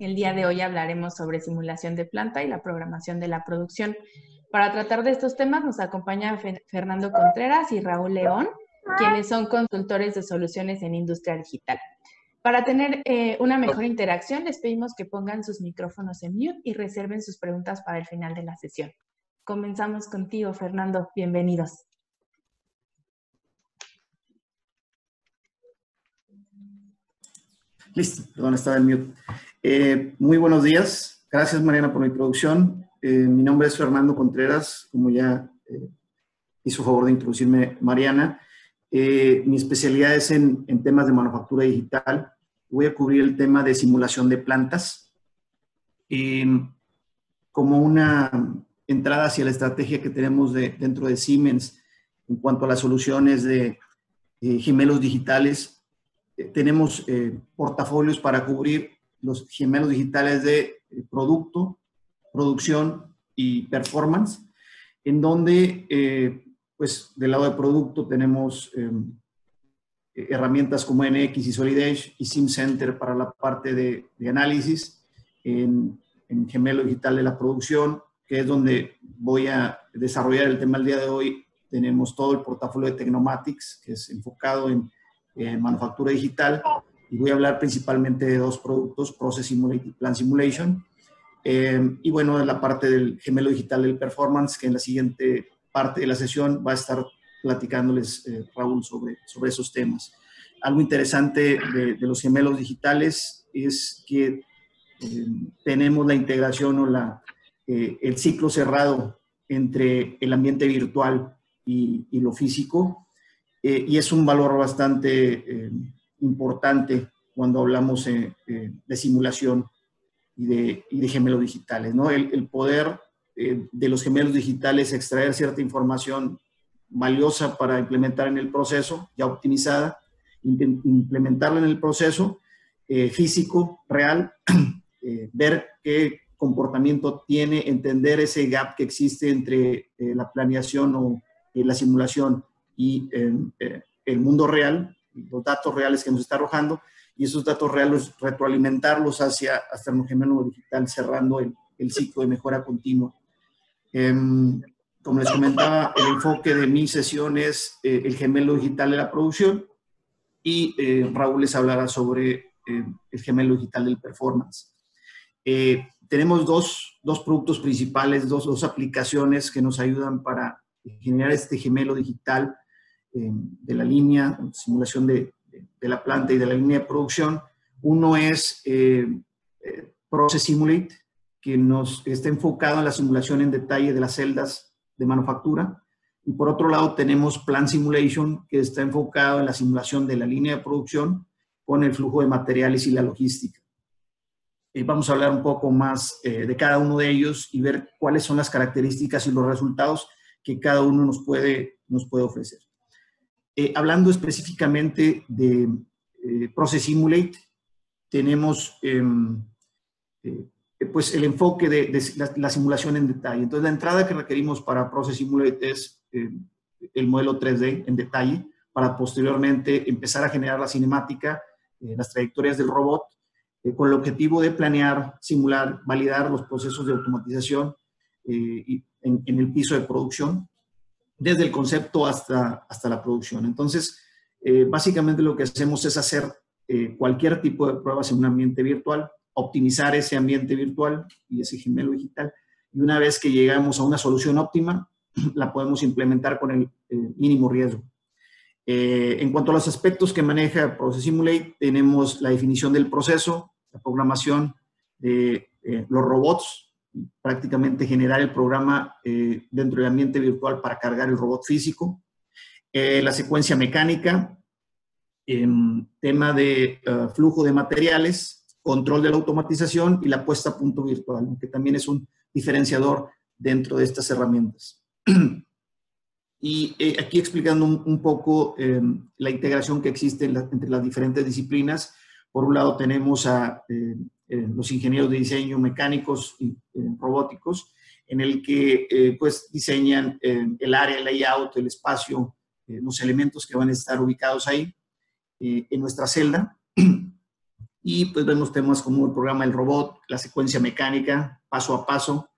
El día de hoy hablaremos sobre simulación de planta y la programación de la producción. Para tratar de estos temas nos acompañan Fernando Contreras y Raúl León, quienes son consultores de soluciones en industria digital. Para tener una mejor interacción, les pedimos que pongan sus micrófonos en mute y reserven sus preguntas para el final de la sesión. Comenzamos contigo, Fernando. Bienvenidos. Listo, perdón, estaba en mute. Muy buenos días. Gracias, Mariana, por la introducción. Mi nombre es Fernando Contreras, como ya hizo favor de introducirme Mariana. Mi especialidad es en temas de manufactura digital. Voy a cubrir el tema de simulación de plantas. Como una entrada hacia la estrategia que tenemos dentro de Siemens en cuanto a las soluciones de gemelos digitales, tenemos portafolios para cubrir los gemelos digitales de producto, producción y performance, en donde, pues, del lado de producto tenemos herramientas como NX y Solid Edge y SimCenter para la parte de análisis, en gemelo digital de la producción, que es donde voy a desarrollar el tema el día de hoy. Tenemos todo el portafolio de Technomatics, que es enfocado en manufactura digital, y voy a hablar principalmente de dos productos, Process Simulation y Plant Simulation. Y bueno, en la parte del gemelo digital del performance, que en la siguiente parte de la sesión va a estar platicándoles Raúl sobre esos temas. Algo interesante de los gemelos digitales es que tenemos la integración o el ciclo cerrado entre el ambiente virtual y lo físico. Y es un valor bastante importante cuando hablamos de simulación y de gemelos digitales, ¿no? El poder de los gemelos digitales extraer cierta información valiosa para implementar en el proceso, ya optimizada, implementarla en el proceso físico, real, ver qué comportamiento tiene, entender ese gap que existe entre la planeación o la simulación y el mundo real, los datos reales que nos está arrojando, y esos datos reales retroalimentarlos hasta el gemelo digital, cerrando el ciclo de mejora continua. Como les comentaba, el enfoque de mi sesión es el gemelo digital de la producción, y Raúl les hablará sobre el gemelo digital del performance. Tenemos dos productos principales, dos aplicaciones que nos ayudan para generar este gemelo digital de la línea, simulación de la planta y de la línea de producción. Uno es Process Simulate, que nos está enfocado en la simulación en detalle de las celdas de manufactura. Y por otro lado tenemos Plant Simulation, que está enfocado en la simulación de la línea de producción con el flujo de materiales y la logística. Vamos a hablar un poco más de cada uno de ellos y ver cuáles son las características y los resultados que cada uno nos puede ofrecer. Hablando específicamente de Process Simulate, tenemos pues el enfoque de la simulación en detalle. Entonces, la entrada que requerimos para Process Simulate es el modelo 3D en detalle, para posteriormente empezar a generar la cinemática, las trayectorias del robot, con el objetivo de planear, simular, validar los procesos de automatización en el piso de producción, desde el concepto hasta la producción. Entonces, básicamente lo que hacemos es hacer cualquier tipo de pruebas en un ambiente virtual, optimizar ese ambiente virtual y ese gemelo digital, y una vez que llegamos a una solución óptima, la podemos implementar con el mínimo riesgo. En cuanto a los aspectos que maneja Process Simulate, tenemos la definición del proceso, la programación de los robots, prácticamente generar el programa dentro del ambiente virtual para cargar el robot físico, la secuencia mecánica, tema de flujo de materiales, control de la automatización y la puesta a punto virtual, que también es un diferenciador dentro de estas herramientas. Y aquí explicando un poco la integración que existe entre las diferentes disciplinas. Por un lado tenemos a los ingenieros de diseño mecánicos y robóticos, en el que pues diseñan el área, el layout, el espacio, los elementos que van a estar ubicados ahí en nuestra celda. Y pues vemos temas como el programa del robot, la secuencia mecánica, paso a paso,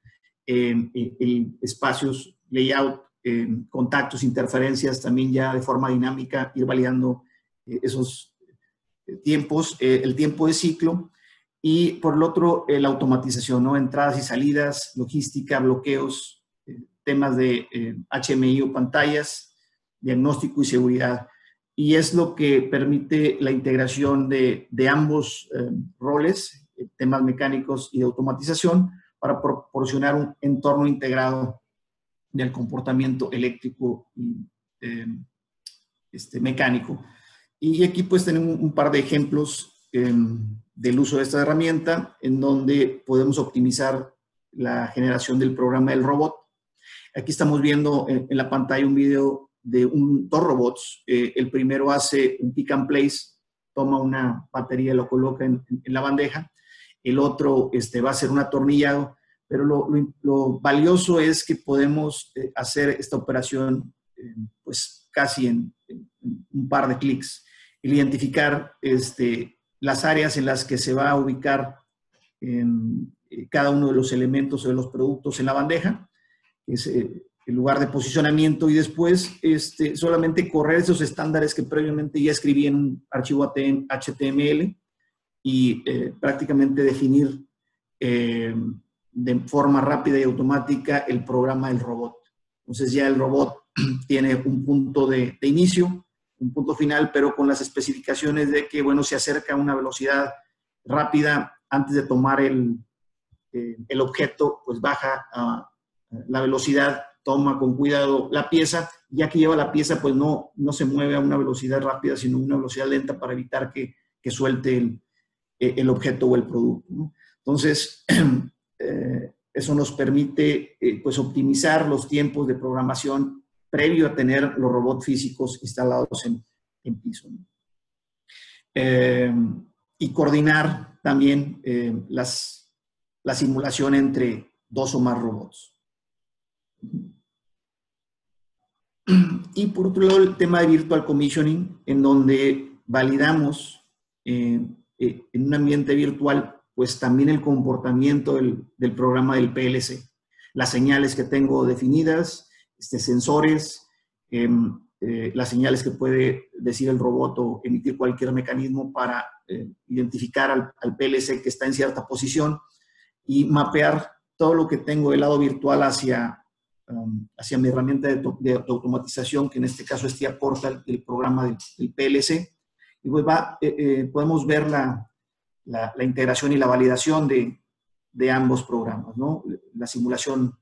espacios, layout, contactos, interferencias, también ya de forma dinámica, ir validando esos tiempos, el tiempo de ciclo. Y por el otro, la automatización, ¿no? Entradas y salidas, logística, bloqueos, temas de HMI o pantallas, diagnóstico y seguridad. Y es lo que permite la integración de ambos roles, temas mecánicos y de automatización, para proporcionar un entorno integrado del comportamiento eléctrico y mecánico. Y aquí pues tenemos un par de ejemplos del uso de esta herramienta, en donde podemos optimizar la generación del programa del robot. Aquí estamos viendo en la pantalla un video de dos robots. El primero hace un pick and place, toma una batería y lo coloca en la bandeja. El otro va a hacer un atornillado, pero lo valioso es que podemos hacer esta operación pues casi en un par de clics. El identificar las áreas en las que se va a ubicar cada uno de los elementos o de los productos en la bandeja, es el lugar de posicionamiento, y después solamente correr esos estándares que previamente ya escribí en un archivo HTML y prácticamente definir de forma rápida y automática el programa del robot. Entonces ya el robot tiene un punto de inicio, un punto final, pero con las especificaciones de que, bueno, se acerca a una velocidad rápida antes de tomar el objeto, pues baja a la velocidad, toma con cuidado la pieza, ya que lleva la pieza, pues no se mueve a una velocidad rápida, sino a una velocidad lenta para evitar que suelte el objeto o el producto, ¿no? Entonces, eso nos permite pues optimizar los tiempos de programación previo a tener los robots físicos instalados en piso, ¿no? Y coordinar también la simulación entre dos o más robots. Y por otro lado, el tema de Virtual Commissioning, en donde validamos en un ambiente virtual pues también el comportamiento del programa del PLC, las señales que tengo definidas, sensores, las señales que puede decir el robot o emitir cualquier mecanismo para identificar al PLC que está en cierta posición, y mapear todo lo que tengo del lado virtual hacia mi herramienta de automatización, que en este caso es TIA Portal, el programa del PLC. Y pues podemos ver la integración y la validación de ambos programas, ¿no? La simulación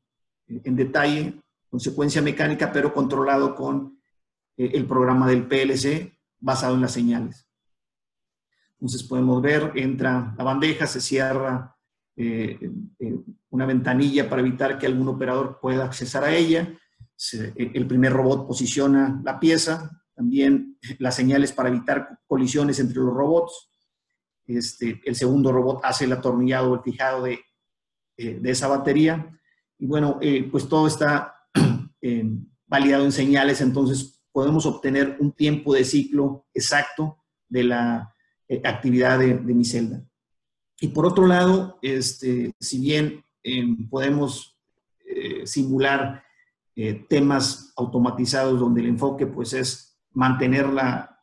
en detalle, con secuencia mecánica, pero controlado con el programa del PLC basado en las señales. Entonces podemos ver, entra la bandeja, se cierra una ventanilla para evitar que algún operador pueda accesar a ella. El primer robot posiciona la pieza, también las señales para evitar colisiones entre los robots. El segundo robot hace el atornillado o el fijado de esa batería. Y bueno, pues todo está validado en señales, entonces podemos obtener un tiempo de ciclo exacto de la actividad de mi celda. Y por otro lado, si bien podemos simular temas automatizados donde el enfoque pues es mantener la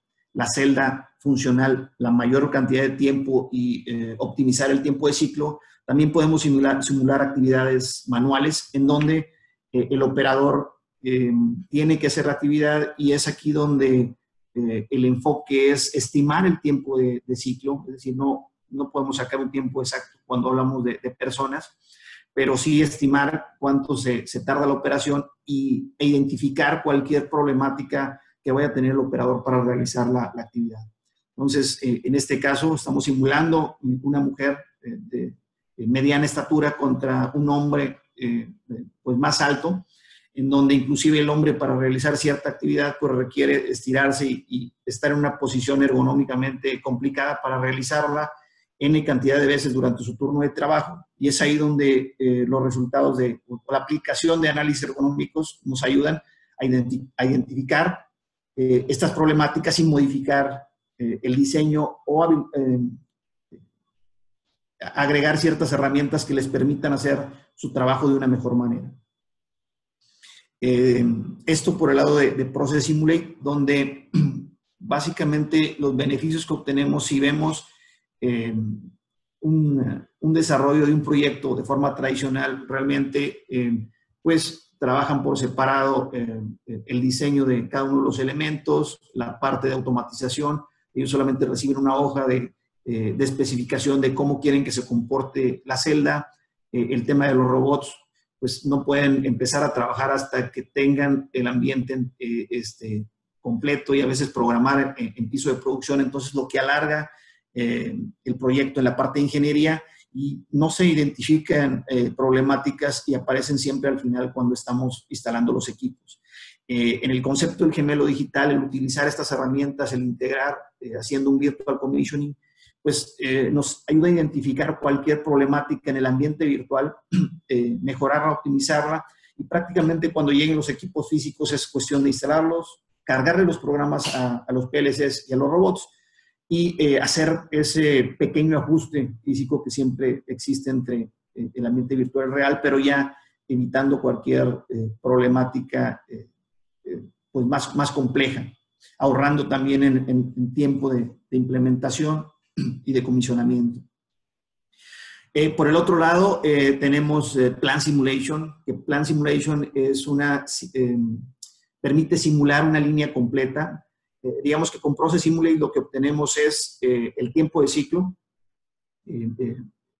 celda funcional la mayor cantidad de tiempo y optimizar el tiempo de ciclo, también podemos simular actividades manuales en donde el operador tiene que hacer la actividad, y es aquí donde el enfoque es estimar el tiempo de ciclo, es decir, no podemos sacar un tiempo exacto cuando hablamos de personas, pero sí estimar cuánto se tarda la operación e identificar cualquier problemática que vaya a tener el operador para realizar la actividad. Entonces, en este caso, estamos simulando una mujer de mediana estatura contra un hombre pues más alto, en donde inclusive el hombre, para realizar cierta actividad, pues requiere estirarse y estar en una posición ergonómicamente complicada para realizarla N cantidad de veces durante su turno de trabajo, y es ahí donde los resultados de la aplicación de análisis ergonómicos nos ayudan a identificar estas problemáticas y modificar el diseño o agregar ciertas herramientas que les permitan hacer su trabajo de una mejor manera. Esto por el lado de Process Simulate, donde básicamente los beneficios que obtenemos si vemos un desarrollo de un proyecto de forma tradicional, realmente pues trabajan por separado el diseño de cada uno de los elementos, la parte de automatización. Ellos solamente reciben una hoja de especificación de cómo quieren que se comporte la celda. El tema de los robots, pues no pueden empezar a trabajar hasta que tengan el ambiente completo, y a veces programar en piso de producción, entonces lo que alarga el proyecto en la parte de ingeniería, y no se identifican problemáticas y aparecen siempre al final cuando estamos instalando los equipos. En el concepto del gemelo digital, el utilizar estas herramientas, el integrar, haciendo un virtual commissioning, pues nos ayuda a identificar cualquier problemática en el ambiente virtual, mejorarla, optimizarla, y prácticamente cuando lleguen los equipos físicos es cuestión de instalarlos, cargarle los programas a los PLCs y a los robots, y hacer ese pequeño ajuste físico que siempre existe entre el ambiente virtual y real, pero ya evitando cualquier problemática pues más compleja, ahorrando también en tiempo de implementación y de comisionamiento. Por el otro lado, tenemos Plan Simulation, que Plan Simulation es permite simular una línea completa. Digamos que con Process Simulate lo que obtenemos es el tiempo de ciclo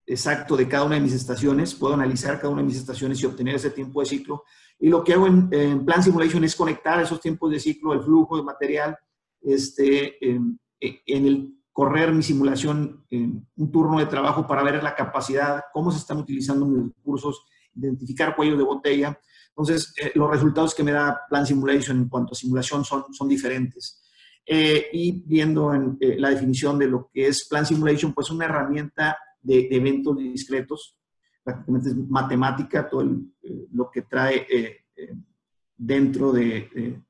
exacto de cada una de mis estaciones. Puedo analizar cada una de mis estaciones y obtener ese tiempo de ciclo. Y lo que hago en Plan Simulation es conectar esos tiempos de ciclo, el flujo de material, en el correr mi simulación, un turno de trabajo para ver la capacidad, cómo se están utilizando mis recursos, identificar cuellos de botella. Entonces, los resultados que me da Plan Simulation en cuanto a simulación son diferentes. Y viendo la definición de lo que es Plan Simulation, pues una herramienta de eventos discretos, prácticamente es matemática, todo lo que trae dentro de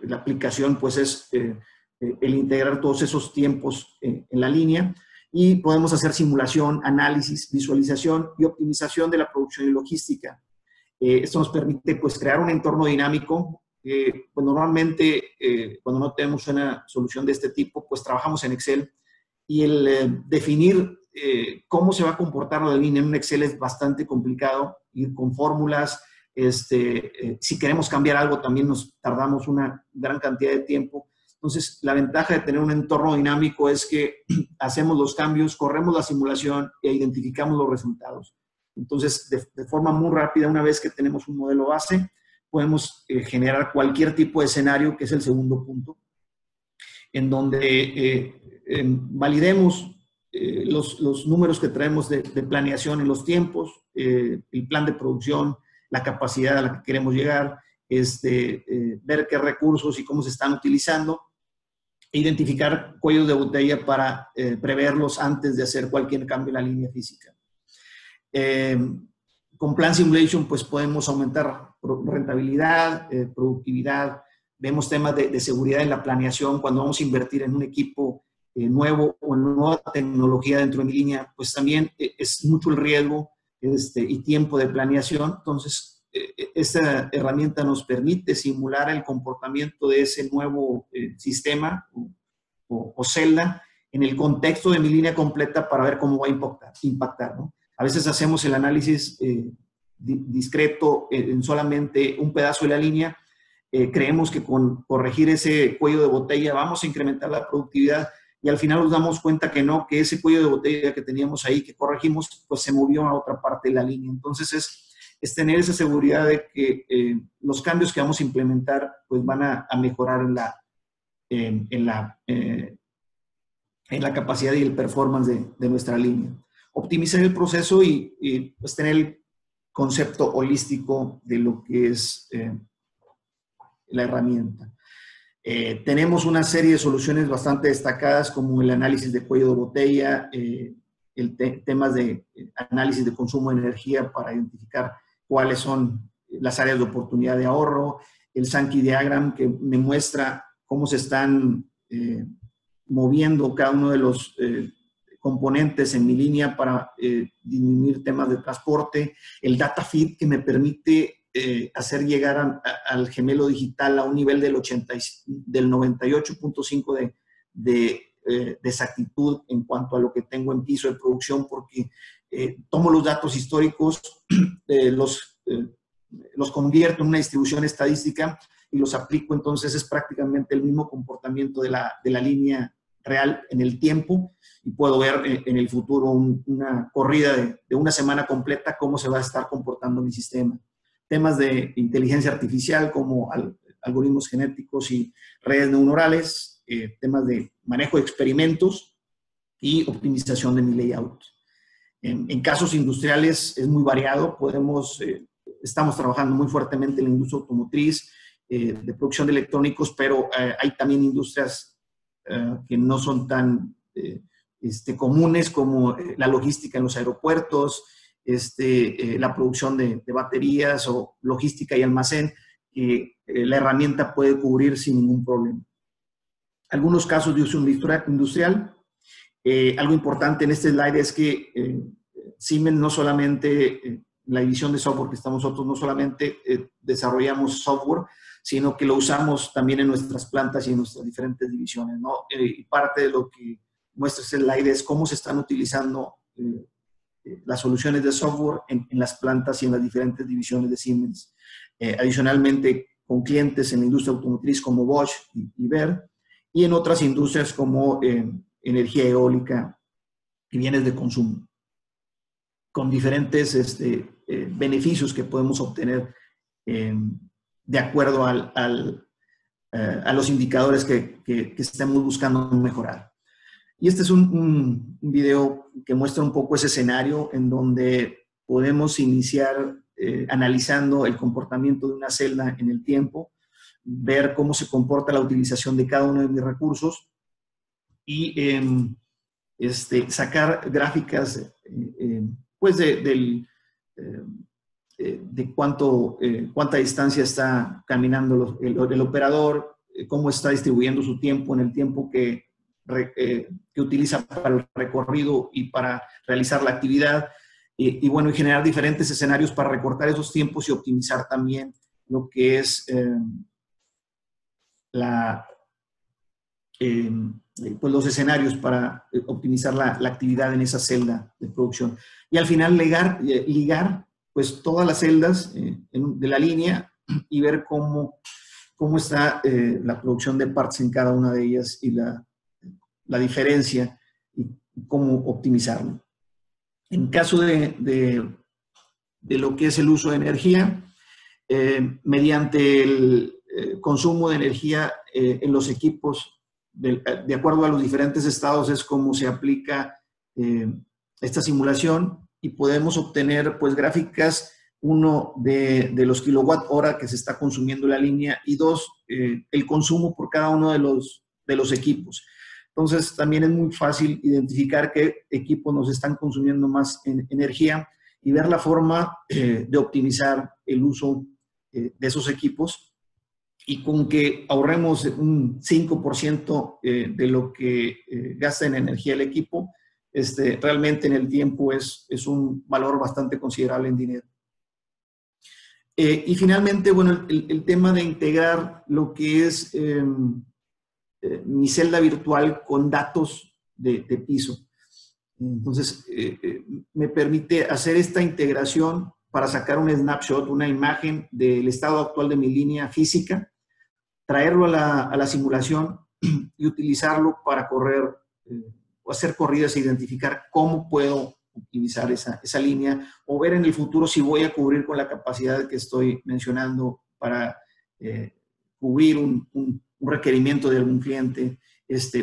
la aplicación, pues es el integrar todos esos tiempos en la línea, y podemos hacer simulación, análisis, visualización y optimización de la producción y logística. Esto nos permite pues crear un entorno dinámico. Pues normalmente cuando no tenemos una solución de este tipo, pues trabajamos en Excel, y el definir cómo se va a comportar la línea en un Excel es bastante complicado, ir con fórmulas. Si queremos cambiar algo también nos tardamos una gran cantidad de tiempo. Entonces, la ventaja de tener un entorno dinámico es que hacemos los cambios, corremos la simulación e identificamos los resultados. Entonces, de forma muy rápida, una vez que tenemos un modelo base, podemos generar cualquier tipo de escenario, que es el segundo punto, en donde validemos los números que traemos de planeación en los tiempos, el plan de producción, la capacidad a la que queremos llegar, ver qué recursos y cómo se están utilizando, e identificar cuellos de botella para preverlos antes de hacer cualquier cambio en la línea física. Con Plan Simulation pues podemos aumentar rentabilidad, productividad, vemos temas de seguridad en la planeación. Cuando vamos a invertir en un equipo nuevo o en nueva tecnología dentro de mi línea, pues también es mucho el riesgo y tiempo de planeación. Entonces, esta herramienta nos permite simular el comportamiento de ese nuevo sistema o celda en el contexto de mi línea completa para ver cómo va a impactar, ¿no? A veces hacemos el análisis discreto en solamente un pedazo de la línea. Creemos que con corregir ese cuello de botella vamos a incrementar la productividad, y al final nos damos cuenta que no, que ese cuello de botella que teníamos ahí, que corregimos, pues se movió a otra parte de la línea. Entonces es tener esa seguridad de que los cambios que vamos a implementar pues van a mejorar en la capacidad y el performance de nuestra línea. Optimizar el proceso y pues tener el concepto holístico de lo que es la herramienta. Tenemos una serie de soluciones bastante destacadas, como el análisis de cuello de botella, temas de análisis de consumo de energía para identificar cuáles son las áreas de oportunidad de ahorro, el Sankey Diagram, que me muestra cómo se están moviendo cada uno de los componentes en mi línea para disminuir temas de transporte, el data feed que me permite hacer llegar al gemelo digital a un nivel del 98.5 de exactitud en cuanto a lo que tengo en piso de producción, porque tomo los datos históricos, los convierto en una distribución estadística y los aplico. Entonces es prácticamente el mismo comportamiento de la línea real en el tiempo, y puedo ver en el futuro una corrida de una semana completa cómo se va a estar comportando mi sistema. Temas de inteligencia artificial como algoritmos genéticos y redes neuronales, temas de manejo de experimentos y optimización de mi layout. En casos industriales es muy variado. Estamos trabajando muy fuertemente en la industria automotriz, de producción de electrónicos, pero hay también industrias que no son tan comunes, como la logística en los aeropuertos, la producción de baterías o logística y almacén, que la herramienta puede cubrir sin ningún problema. Algunos casos de uso industrial. Algo importante en este slide es que Siemens no solamente, la división de software que estamos nosotros, no solamente desarrollamos software, sino que lo usamos también en nuestras plantas y en nuestras diferentes divisiones, ¿no? Y parte de lo que muestra este slide es cómo se están utilizando las soluciones de software en las plantas y en las diferentes divisiones de Siemens. Adicionalmente, con clientes en la industria automotriz como Bosch y Ver, y en otras industrias como energía eólica y bienes de consumo, con diferentes beneficios que podemos obtener de acuerdo a los indicadores que estemos buscando mejorar. Y este es un video que muestra un poco ese escenario en donde podemos iniciar analizando el comportamiento de una celda en el tiempo, ver cómo se comporta la utilización de cada uno de mis recursos y sacar gráficas pues de cuánta distancia está caminando el operador, cómo está distribuyendo su tiempo en el tiempo que utiliza para el recorrido y para realizar la actividad, y bueno, y generar diferentes escenarios para recortar esos tiempos y optimizar también lo que es pues los escenarios para optimizar la actividad en esa celda de producción. Y al final ligar pues todas las celdas de la línea y ver cómo está la producción de partes en cada una de ellas y la diferencia y cómo optimizarlo. En caso de lo que es el uso de energía, mediante el consumo de energía en los equipos, de acuerdo a los diferentes estados, es como se aplica esta simulación, y podemos obtener pues gráficas, uno de los kilowatt hora que se está consumiendo la línea, y dos, el consumo por cada uno de los equipos. Entonces también es muy fácil identificar qué equipos nos están consumiendo más energía y ver la forma de optimizar el uso de esos equipos, y con que ahorremos un 5% de lo que gasta en energía el equipo, realmente en el tiempo es un valor bastante considerable en dinero. Y finalmente, bueno, el tema de integrar lo que es mi celda virtual con datos de piso. Entonces, me permite hacer esta integración para sacar un snapshot, una imagen del estado actual de mi línea física, traerlo a la simulación y utilizarlo para correr o hacer corridas e identificar cómo puedo optimizar esa línea, o ver en el futuro si voy a cubrir con la capacidad que estoy mencionando para cubrir un requerimiento de algún cliente,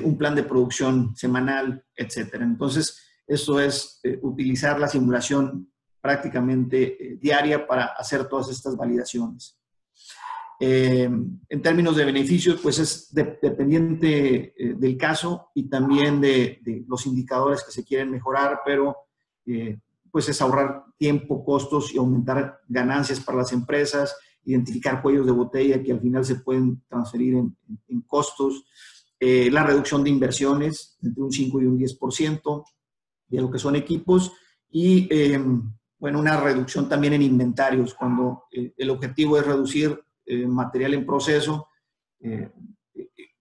un plan de producción semanal, etcétera. Entonces, eso es utilizar la simulación prácticamente diaria para hacer todas estas validaciones. En términos de beneficios, pues es dependiente del caso y también de los indicadores que se quieren mejorar, pero pues es ahorrar tiempo, costos y aumentar ganancias para las empresas, identificar cuellos de botella que al final se pueden transferir en costos, la reducción de inversiones entre un 5 y un 10%, de lo que son equipos y, bueno, una reducción también en inventarios, cuando el objetivo es reducir material en proceso.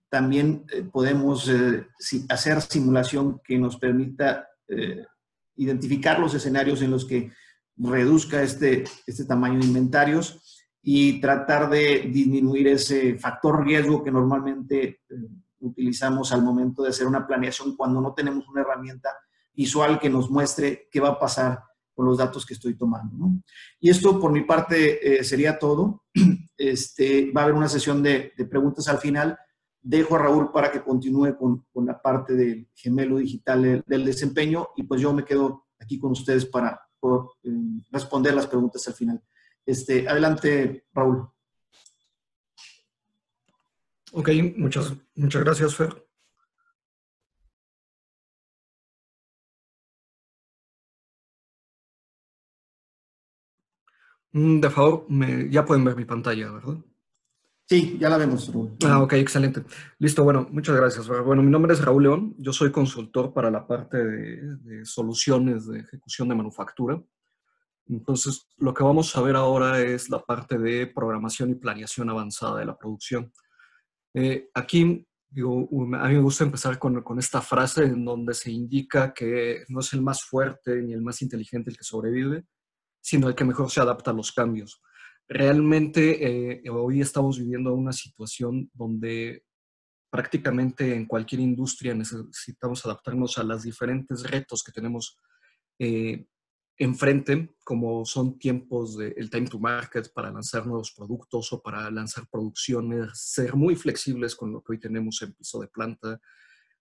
También podemos hacer simulación que nos permita identificar los escenarios en los que reduzca este tamaño de inventarios y tratar de disminuir ese factor riesgo que normalmente utilizamos al momento de hacer una planeación cuando no tenemos una herramienta visual que nos muestre qué va a pasar con los datos que estoy tomando, ¿no? Y esto por mi parte sería todo. Va a haber una sesión de preguntas al final. Dejo a Raúl para que continúe con la parte del gemelo digital del desempeño y pues yo me quedo aquí con ustedes para responder las preguntas al final. Adelante, Raúl. Ok, muchas gracias, Fer. De favor, ya pueden ver mi pantalla, ¿verdad? Sí, ya la vemos, Raúl. Ok, excelente. Listo, bueno, muchas gracias. Bueno, mi nombre es Raúl León, yo soy consultor para la parte de soluciones de ejecución de manufactura. Entonces, lo que vamos a ver ahora es la parte de programación y planeación avanzada de la producción. Aquí, digo, a mí me gusta empezar con esta frase en donde se indica que no es el más fuerte ni el más inteligente el que sobrevive, sino el que mejor se adapta a los cambios. Realmente, hoy estamos viviendo una situación donde prácticamente en cualquier industria necesitamos adaptarnos a los diferentes retos que tenemos enfrente, como son tiempos el time to market para lanzar nuevos productos o para lanzar producciones, ser muy flexibles con lo que hoy tenemos en piso de planta,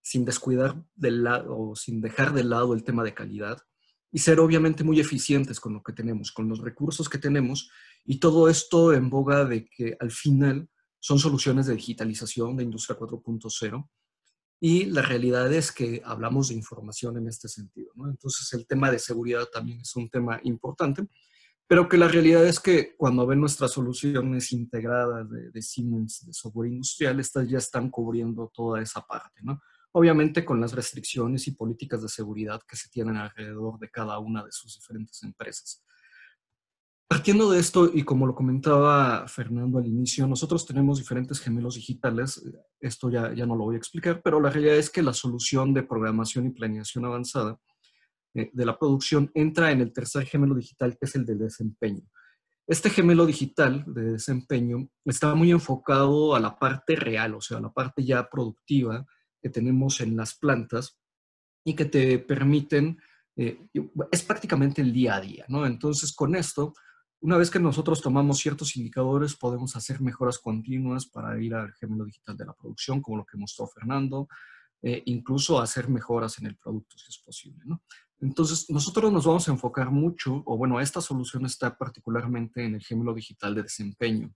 sin descuidar del lado o sin dejar de lado el tema de calidad y ser obviamente muy eficientes con lo que tenemos, con los recursos que tenemos y todo esto en boga de que al final son soluciones de digitalización de Industria 4.0 y la realidad es que hablamos de información en este sentido, ¿no? Entonces el tema de seguridad también es un tema importante, pero que la realidad es que cuando ven nuestras soluciones integradas de Siemens, de software industrial, estas ya están cubriendo toda esa parte, ¿no? Obviamente con las restricciones y políticas de seguridad que se tienen alrededor de cada una de sus diferentes empresas. Partiendo de esto, y como lo comentaba Fernando al inicio, nosotros tenemos diferentes gemelos digitales. Esto ya no lo voy a explicar, pero la realidad es que la solución de programación y planeación avanzada de la producción entra en el tercer gemelo digital, que es el del desempeño. Este gemelo digital de desempeño está muy enfocado a la parte real, o sea, a la parte ya productiva que tenemos en las plantas y que te permiten, es prácticamente el día a día, ¿no? Entonces, con esto, una vez que nosotros tomamos ciertos indicadores, podemos hacer mejoras continuas para ir al gemelo digital de la producción, como lo que mostró Fernando, incluso hacer mejoras en el producto si es posible, ¿no? Entonces, nosotros nos vamos a enfocar mucho, o bueno, esta solución está particularmente en el gemelo digital de desempeño.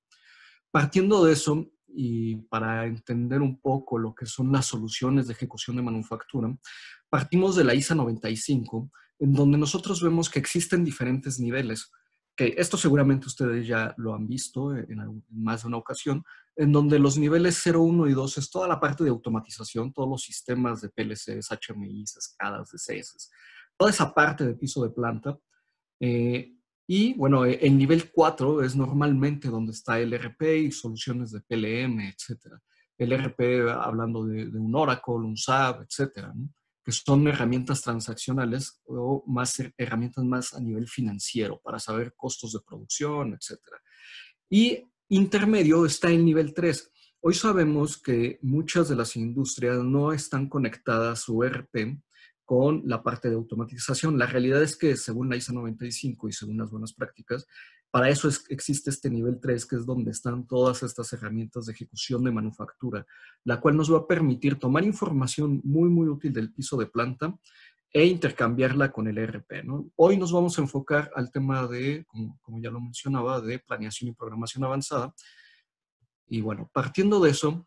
Partiendo de eso, y para entender un poco lo que son las soluciones de ejecución de manufactura, partimos de la ISA 95, en donde nosotros vemos que existen diferentes niveles, que esto seguramente ustedes ya lo han visto en más de una ocasión, en donde los niveles 0, 1 y 2 es toda la parte de automatización, todos los sistemas de PLCs, HMIs, escadas, DCS, toda esa parte de piso de planta. Y bueno, el nivel 4 es normalmente donde está el ERP y soluciones de PLM, etcétera. El ERP hablando de un Oracle, un SAP, etcétera, ¿no? Que son herramientas transaccionales o más herramientas más a nivel financiero para saber costos de producción, etcétera. Y intermedio está el nivel 3. Hoy sabemos que muchas de las industrias no están conectadas su ERP con la parte de automatización. La realidad es que según la ISA 95 y según las buenas prácticas, para eso existe este nivel 3, que es donde están todas estas herramientas de ejecución de manufactura, la cual nos va a permitir tomar información muy, muy útil del piso de planta e intercambiarla con el ERP, ¿no? Hoy nos vamos a enfocar al tema de, como ya lo mencionaba, de planeación y programación avanzada. Y bueno, partiendo de eso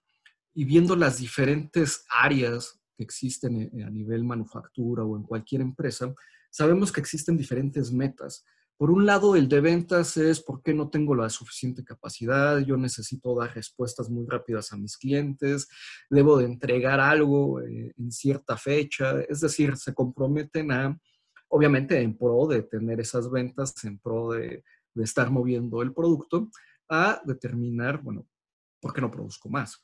y viendo las diferentes áreas que existen a nivel manufactura o en cualquier empresa, sabemos que existen diferentes metas. Por un lado, el de ventas es por qué no tengo la suficiente capacidad, yo necesito dar respuestas muy rápidas a mis clientes, debo de entregar algo en cierta fecha, es decir, se comprometen a, obviamente en pro de tener esas ventas, en pro de estar moviendo el producto, a determinar, bueno, ¿por qué no produzco más?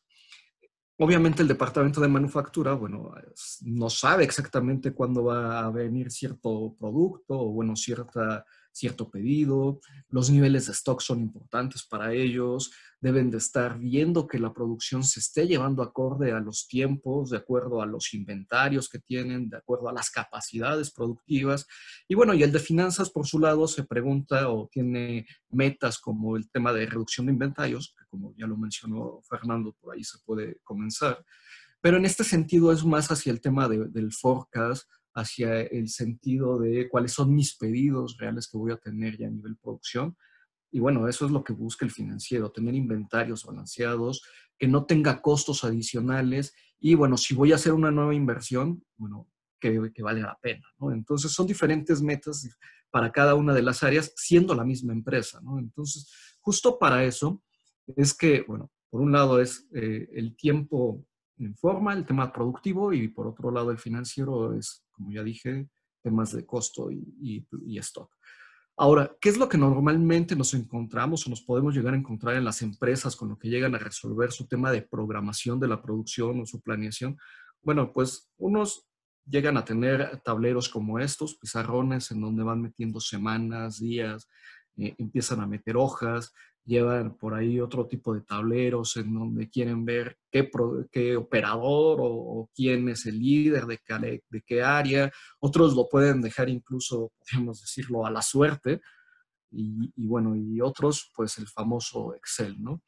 Obviamente el departamento de manufactura, bueno, no sabe exactamente cuándo va a venir cierto producto o, bueno, cierto pedido. Los niveles de stock son importantes para ellos. Deben de estar viendo que la producción se esté llevando acorde a los tiempos, de acuerdo a los inventarios que tienen, de acuerdo a las capacidades productivas. Y bueno, y el de finanzas, por su lado, se pregunta o tiene metas como el tema de reducción de inventarios, que como ya lo mencionó Fernando, por ahí se puede comenzar. Pero en este sentido es más hacia el tema del forecast, hacia el sentido de cuáles son mis pedidos reales que voy a tener ya a nivel producción. Y bueno, eso es lo que busca el financiero, tener inventarios balanceados, que no tenga costos adicionales y bueno, si voy a hacer una nueva inversión, bueno, que valga la pena, ¿no? Entonces son diferentes metas para cada una de las áreas, siendo la misma empresa, ¿no? Entonces, justo para eso es que, bueno, por un lado es el tiempo en forma, el tema productivo, y por otro lado el financiero es, como ya dije, temas de costo y stock. Ahora, ¿qué es lo que normalmente nos encontramos o nos podemos llegar a encontrar en las empresas con lo que llegan a resolver su tema de programación de la producción o su planeación? Bueno, pues unos llegan a tener tableros como estos, pizarrones en donde van metiendo semanas, días, empiezan a meter hojas, llevan por ahí otro tipo de tableros en donde quieren ver qué operador o quién es el líder de qué área. Otros lo pueden dejar incluso, podríamos decirlo, a la suerte. Y bueno, y otros, pues el famoso Excel, ¿no?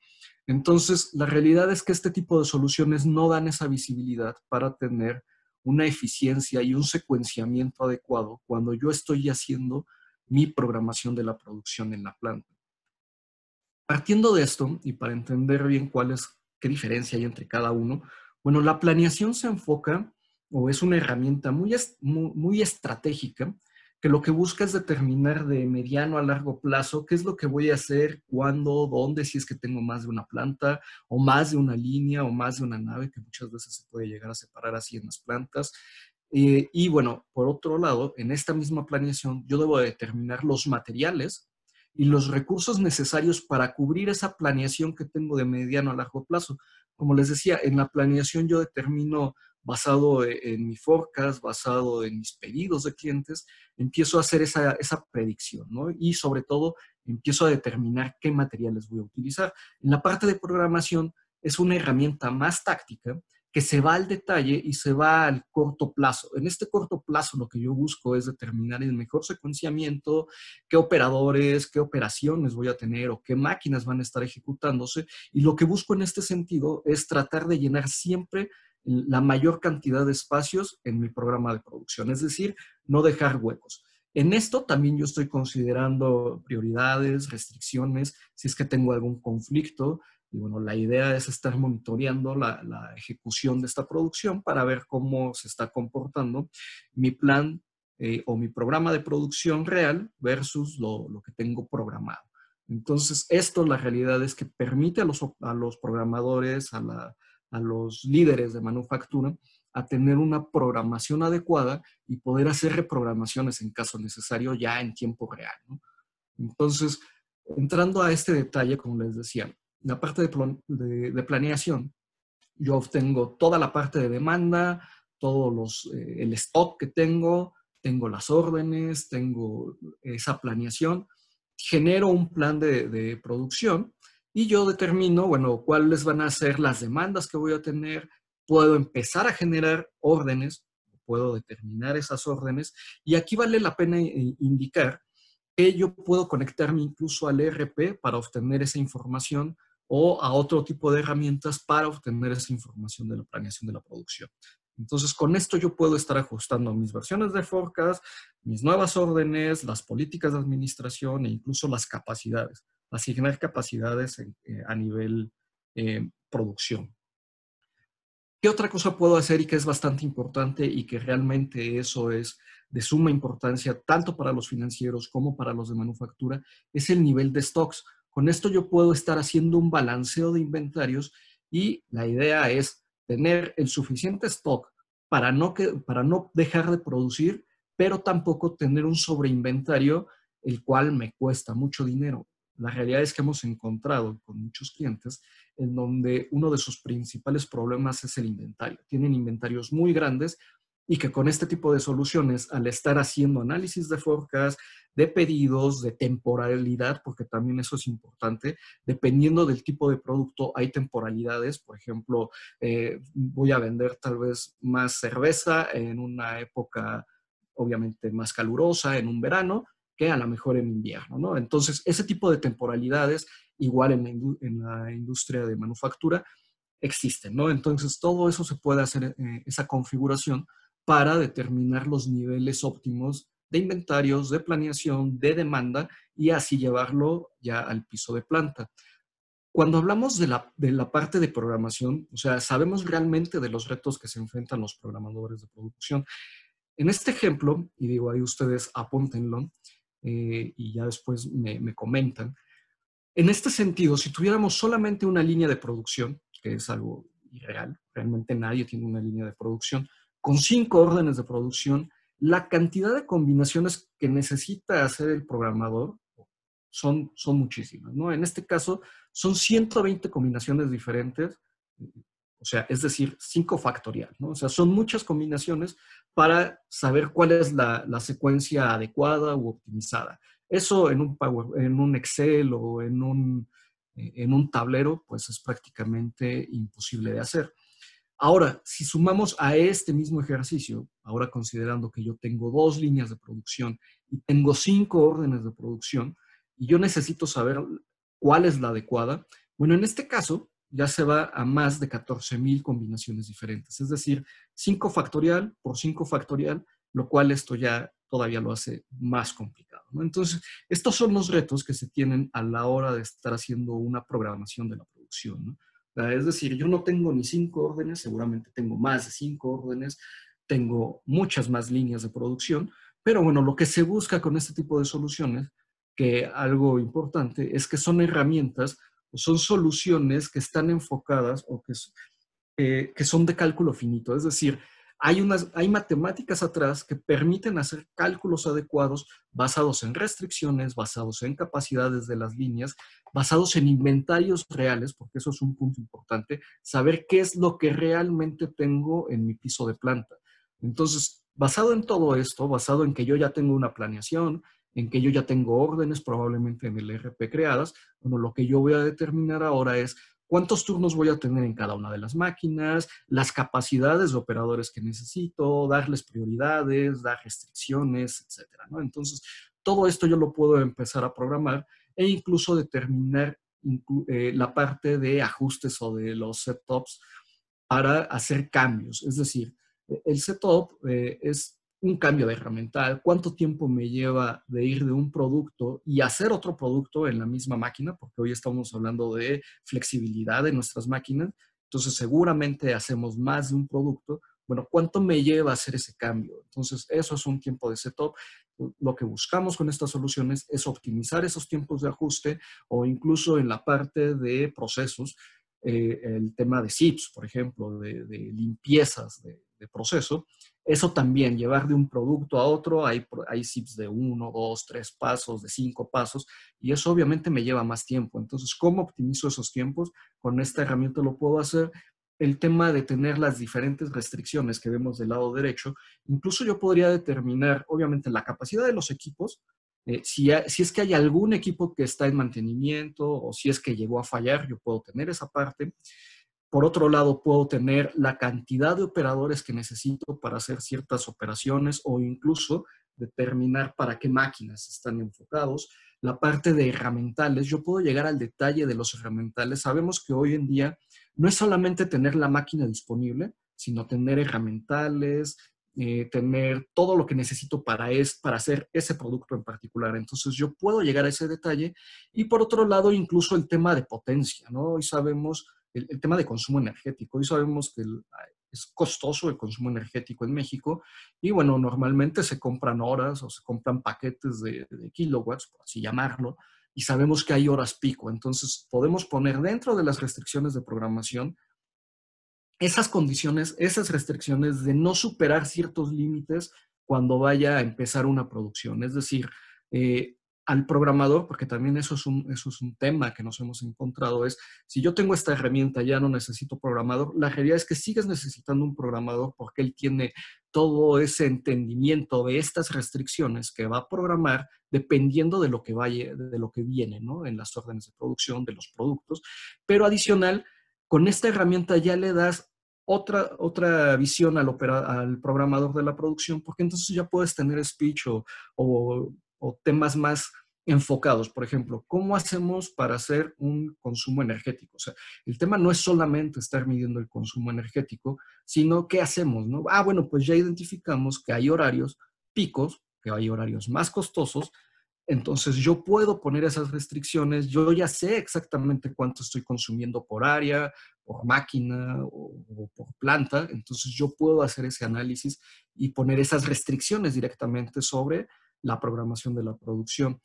Entonces, la realidad es que este tipo de soluciones no dan esa visibilidad para tener una eficiencia y un secuenciamiento adecuado cuando yo estoy haciendo mi programación de la producción en la planta. Partiendo de esto, y para entender bien qué diferencia hay entre cada uno, bueno, la planeación se enfoca o es una herramienta muy estratégica que lo que busca es determinar de mediano a largo plazo qué es lo que voy a hacer, cuándo, dónde, si es que tengo más de una planta o más de una línea o más de una nave, que muchas veces se puede llegar a separar así en las plantas. Y bueno, por otro lado, en esta misma planeación yo debo determinar los materiales y los recursos necesarios para cubrir esa planeación que tengo de mediano a largo plazo. Como les decía, en la planeación yo determino, basado en mi forecast, basado en mis pedidos de clientes, empiezo a hacer esa predicción, ¿no? Y sobre todo, empiezo a determinar qué materiales voy a utilizar. En la parte de programación es una herramienta más táctica que se va al detalle y se va al corto plazo. En este corto plazo lo que yo busco es determinar el mejor secuenciamiento, qué operadores, qué operaciones voy a tener o qué máquinas van a estar ejecutándose. Y lo que busco en este sentido es tratar de llenar siempre la mayor cantidad de espacios en mi programa de producción, es decir, no dejar huecos. En esto también yo estoy considerando prioridades, restricciones, si es que tengo algún conflicto. Y bueno, la idea es estar monitoreando la ejecución de esta producción para ver cómo se está comportando mi plan o mi programa de producción real versus lo que tengo programado. Entonces, esto la realidad es que permite a los programadores, a los líderes de manufactura, a tener una programación adecuada y poder hacer reprogramaciones en caso necesario ya en tiempo real, ¿no? Entonces, entrando a este detalle, como les decía, la parte de planeación, yo obtengo toda la parte de demanda, el stock que tengo las órdenes, tengo esa planeación, genero un plan de producción y yo determino, bueno, cuáles van a ser las demandas que voy a tener, puedo empezar a generar órdenes, puedo determinar esas órdenes y aquí vale la pena indicar que yo puedo conectarme incluso al ERP para obtener esa información o a otro tipo de herramientas para obtener esa información de la planeación de la producción. Entonces, con esto yo puedo estar ajustando mis versiones de forecast, mis nuevas órdenes, las políticas de administración e incluso las capacidades, asignar capacidades a nivel producción. ¿Qué otra cosa puedo hacer y que es bastante importante y que realmente eso es de suma importancia tanto para los financieros como para los de manufactura? Es el nivel de stocks. Con esto yo puedo estar haciendo un balanceo de inventarios y la idea es tener el suficiente stock para no dejar de producir, pero tampoco tener un sobreinventario el cual me cuesta mucho dinero. La realidad es que hemos encontrado con muchos clientes en donde uno de sus principales problemas es el inventario. Tienen inventarios muy grandes y que con este tipo de soluciones, al estar haciendo análisis de forecast, de pedidos, de temporalidad, porque también eso es importante, dependiendo del tipo de producto, hay temporalidades. Por ejemplo, voy a vender tal vez más cerveza en una época obviamente más calurosa, en un verano, que a lo mejor en invierno, ¿no? Entonces, ese tipo de temporalidades, igual en la industria de manufactura, existen, ¿no? Entonces, todo eso se puede hacer, esa configuración para determinar los niveles óptimos de inventarios, de planeación, de demanda y así llevarlo ya al piso de planta. Cuando hablamos de la parte de programación, o sea, sabemos realmente de los retos que se enfrentan los programadores de producción. En este ejemplo, y digo ahí ustedes apúntenlo y ya después me comentan, en este sentido, si tuviéramos solamente una línea de producción, que es algo irreal, realmente nadie tiene una línea de producción, con 5 órdenes de producción, la cantidad de combinaciones que necesita hacer el programador son muchísimas, ¿no? En este caso, son 120 combinaciones diferentes, o sea, es decir, 5 factorial, ¿no? O sea, son muchas combinaciones para saber cuál es la secuencia adecuada u optimizada. Eso en un Excel o en un tablero, pues es prácticamente imposible de hacer. Ahora, si sumamos a este mismo ejercicio, ahora considerando que yo tengo 2 líneas de producción y tengo 5 órdenes de producción, y yo necesito saber cuál es la adecuada, bueno, en este caso ya se va a más de 14,000 combinaciones diferentes, es decir, 5 factorial por 5 factorial, lo cual esto ya todavía lo hace más complicado, ¿no? Entonces, estos son los retos que se tienen a la hora de estar haciendo una programación de la producción, ¿no? Es decir, yo no tengo ni 5 órdenes, seguramente tengo más de 5 órdenes, tengo muchas más líneas de producción, pero bueno, lo que se busca con este tipo de soluciones, que algo importante, es que son herramientas o son soluciones que están enfocadas o que son de cálculo finito, es decir, hay matemáticas atrás que permiten hacer cálculos adecuados basados en restricciones, basados en capacidades de las líneas, basados en inventarios reales, porque eso es un punto importante, saber qué es lo que realmente tengo en mi piso de planta. Entonces, basado en todo esto, basado en que yo ya tengo una planeación, en que yo ya tengo órdenes probablemente en el ERP creadas, bueno, lo que yo voy a determinar ahora es cuántos turnos voy a tener en cada una de las máquinas, las capacidades de operadores que necesito, darles prioridades, dar restricciones, etcétera, ¿no? Entonces, todo esto yo lo puedo empezar a programar e incluso determinar la parte de ajustes o de los setups para hacer cambios. Es decir, el setup es un cambio de herramienta, cuánto tiempo me lleva de ir de un producto y hacer otro producto en la misma máquina, porque hoy estamos hablando de flexibilidad de nuestras máquinas, entonces seguramente hacemos más de un producto. Bueno, ¿cuánto me lleva a hacer ese cambio? Entonces, eso es un tiempo de setup. Lo que buscamos con estas soluciones es optimizar esos tiempos de ajuste o incluso en la parte de procesos, el tema de SIPs, por ejemplo, de limpiezas de proceso. Eso también, llevar de un producto a otro, hay SIPs de 1, 2, 3 pasos, de 5 pasos, y eso obviamente me lleva más tiempo. Entonces, ¿cómo optimizo esos tiempos? Con esta herramienta lo puedo hacer. El tema de tener las diferentes restricciones que vemos del lado derecho, incluso yo podría determinar, obviamente, la capacidad de los equipos, si es que hay algún equipo que está en mantenimiento o si es que llegó a fallar, yo puedo tener esa parte. Por otro lado, puedo tener la cantidad de operadores que necesito para hacer ciertas operaciones o incluso determinar para qué máquinas están enfocados. La parte de herramientales, yo puedo llegar al detalle de los herramientales. Sabemos que hoy en día no es solamente tener la máquina disponible, sino tener herramientales, tener todo lo que necesito para hacer ese producto en particular. Entonces yo puedo llegar a ese detalle y por otro lado incluso el tema de potencia, ¿no? Hoy sabemos el tema de consumo energético. Hoy sabemos que es costoso el consumo energético en México y bueno, normalmente se compran horas o se compran paquetes de kilowatts, por así llamarlo, y sabemos que hay horas pico. Entonces podemos poner dentro de las restricciones de programación esas condiciones, esas restricciones de no superar ciertos límites cuando vaya a empezar una producción. Es decir, al programador, porque también eso es un tema que nos hemos encontrado, es si yo tengo esta herramienta, ya no necesito programador, la realidad es que sigues necesitando un programador porque él tiene todo ese entendimiento de estas restricciones que va a programar dependiendo de lo que vaya, de lo que viene, ¿no? En las órdenes de producción de los productos, pero adicional, con esta herramienta ya le das otra visión al programador de la producción, porque entonces ya puedes tener speech o temas más enfocados. Por ejemplo, ¿cómo hacemos para hacer un consumo energético? O sea, el tema no es solamente estar midiendo el consumo energético, sino qué hacemos, ¿no? Ah, bueno, pues ya identificamos que hay horarios picos, que hay horarios más costosos. Entonces yo puedo poner esas restricciones, yo ya sé exactamente cuánto estoy consumiendo por área, por máquina o por planta, entonces yo puedo hacer ese análisis y poner esas restricciones directamente sobre la programación de la producción.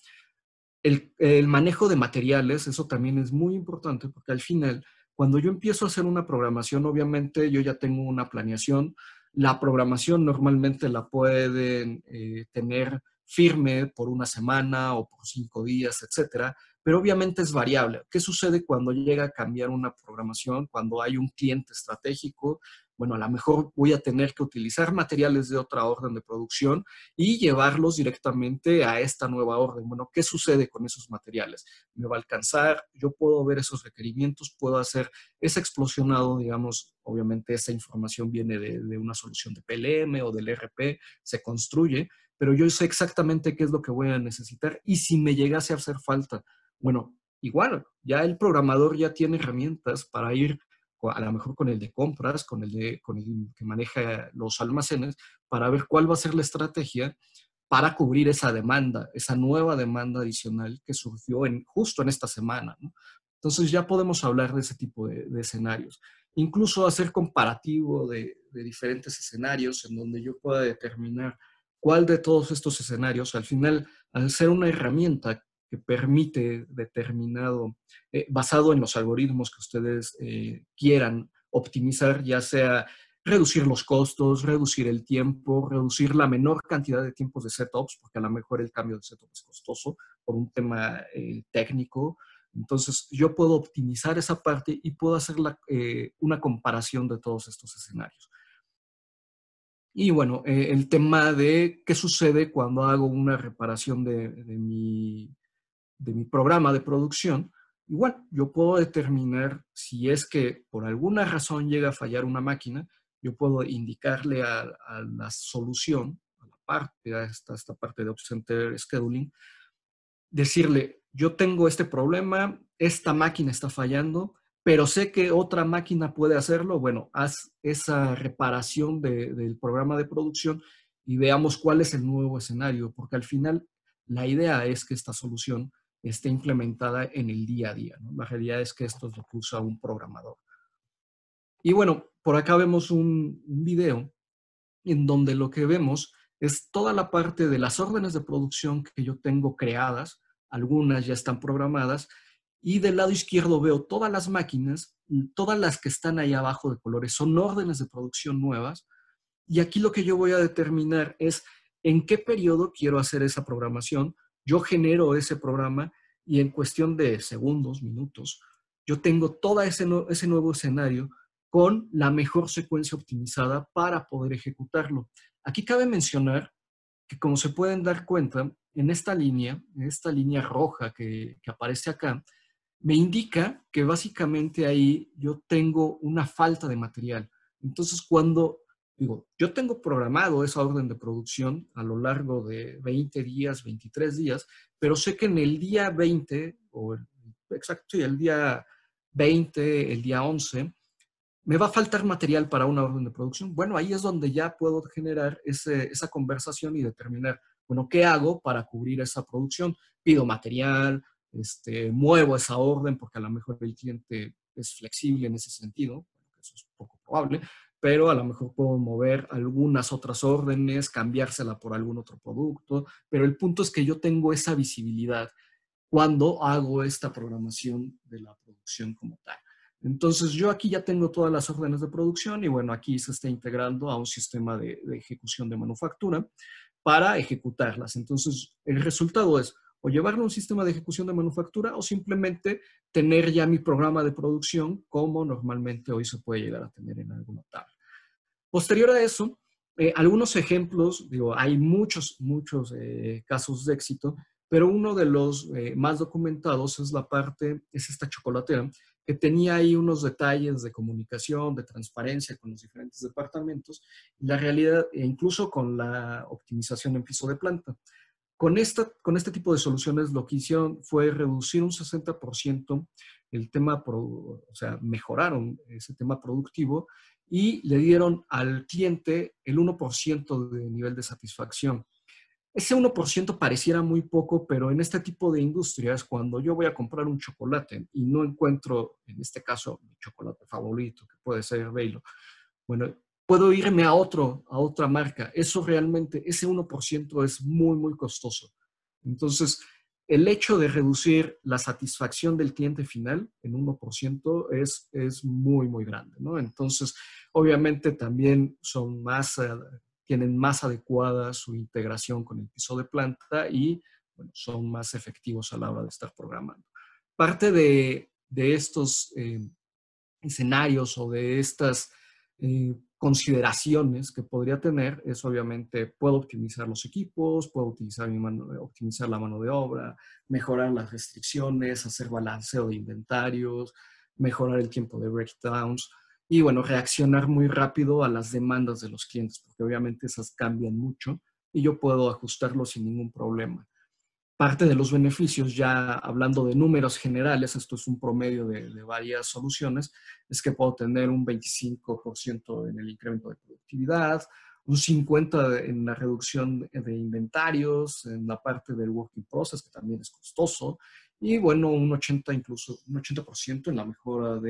El manejo de materiales, eso también es muy importante porque al final, cuando yo empiezo a hacer una programación, obviamente yo ya tengo una planeación. La programación normalmente la pueden tener firme por una semana o por 5 días, etcétera, pero obviamente es variable. ¿Qué sucede cuando llega a cambiar una programación? Cuando hay un cliente estratégico, bueno, a lo mejor voy a tener que utilizar materiales de otra orden de producción y llevarlos directamente a esta nueva orden. Bueno, ¿qué sucede con esos materiales? ¿Me va a alcanzar? Yo puedo ver esos requerimientos, puedo hacer ese explosionado, digamos, obviamente esa información viene de una solución de PLM o del ERP, se construye, pero yo sé exactamente qué es lo que voy a necesitar y si me llegase a hacer falta, bueno, igual, ya el programador ya tiene herramientas para ir a lo mejor con el de compras, con el que maneja los almacenes, para ver cuál va a ser la estrategia para cubrir esa demanda, esa nueva demanda adicional que surgió justo en esta semana, ¿no? Entonces ya podemos hablar de ese tipo de escenarios. Incluso hacer comparativo de diferentes escenarios en donde yo pueda determinar cuál de todos estos escenarios, al final, al ser una herramienta que permite determinado, basado en los algoritmos que ustedes quieran optimizar, ya sea reducir los costos, reducir el tiempo, reducir la menor cantidad de tiempos de setups, porque a lo mejor el cambio de setup es costoso por un tema técnico. Entonces, yo puedo optimizar esa parte y puedo hacer una comparación de todos estos escenarios. Y bueno, el tema de qué sucede cuando hago una reparación de mi programa de producción, igual yo puedo determinar si es que por alguna razón llega a fallar una máquina, yo puedo indicarle a la solución, a la parte, a esta parte de Ops Center Scheduling, decirle, yo tengo este problema, esta máquina está fallando, pero sé que otra máquina puede hacerlo. Bueno, haz esa reparación del programa de producción y veamos cuál es el nuevo escenario, porque al final la idea es que esta solución esté implementada en el día a día, ¿no? La realidad es que esto es lo que usa un programador. Y bueno, por acá vemos un video en donde lo que vemos es toda la parte de las órdenes de producción que yo tengo creadas, algunas ya están programadas, y del lado izquierdo veo todas las máquinas, todas las que están ahí abajo de colores, son órdenes de producción nuevas, y aquí lo que yo voy a determinar es en qué periodo quiero hacer esa programación. Yo genero ese programa y en cuestión de segundos, minutos, yo tengo todo ese nuevo escenario con la mejor secuencia optimizada para poder ejecutarlo. Aquí cabe mencionar que, como se pueden dar cuenta, en esta línea roja que aparece acá, me indica que básicamente ahí yo tengo una falta de material. Entonces, cuando digo, yo tengo programado esa orden de producción a lo largo de 20 días, 23 días, pero sé que en el día 20, exacto, el día 20, el día 11, me va a faltar material para una orden de producción. Bueno, ahí es donde ya puedo generar esa conversación y determinar, bueno, ¿qué hago para cubrir esa producción? Pido material, muevo esa orden porque a lo mejor el cliente es flexible en ese sentido, eso es poco probable, pero a lo mejor puedo mover algunas otras órdenes, cambiársela por algún otro producto, pero el punto es que yo tengo esa visibilidad cuando hago esta programación de la producción como tal. Entonces yo aquí ya tengo todas las órdenes de producción y bueno, aquí se está integrando a un sistema de ejecución de manufactura para ejecutarlas. Entonces el resultado es o llevarlo a un sistema de ejecución de manufactura o simplemente tener ya mi programa de producción como normalmente hoy se puede llegar a tener en alguna tabla. Posterior a eso, algunos ejemplos, digo, hay muchos casos de éxito, pero uno de los más documentados es esta chocolatera, que tenía ahí unos detalles de comunicación, de transparencia con los diferentes departamentos, y la realidad, e incluso con la optimización en piso de planta. Con este tipo de soluciones lo que hicieron fue reducir un 60% el tema, o sea, mejoraron ese tema productivo y le dieron al cliente el 1% de nivel de satisfacción. Ese 1% pareciera muy poco, pero en este tipo de industrias, cuando yo voy a comprar un chocolate y no encuentro, en este caso, mi chocolate favorito, que puede ser Bailo, bueno, puedo irme a otra marca. Eso realmente, ese 1% es muy, muy costoso. Entonces, el hecho de reducir la satisfacción del cliente final en 1% es muy, muy grande, ¿no? Entonces, obviamente también tienen más adecuada su integración con el piso de planta y bueno, son más efectivos a la hora de estar programando. Parte de estos escenarios o de estas consideraciones que podría tener es obviamente puedo optimizar los equipos, puedo optimizar la mano de obra, mejorar las restricciones, hacer balanceo de inventarios, mejorar el tiempo de breakdowns y bueno, reaccionar muy rápido a las demandas de los clientes, porque obviamente esas cambian mucho y yo puedo ajustarlo sin ningún problema. Parte de los beneficios, ya hablando de números generales, esto es un promedio de varias soluciones, es que puedo tener un 25% en el incremento de productividad, un 50% en la reducción de inventarios, en la parte del working process, que también es costoso, y bueno, incluso un 80% en la mejora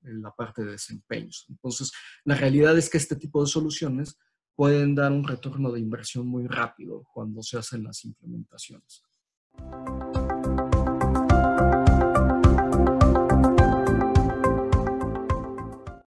en la parte de desempeños. Entonces, la realidad es que este tipo de soluciones pueden dar un retorno de inversión muy rápido cuando se hacen las implementaciones.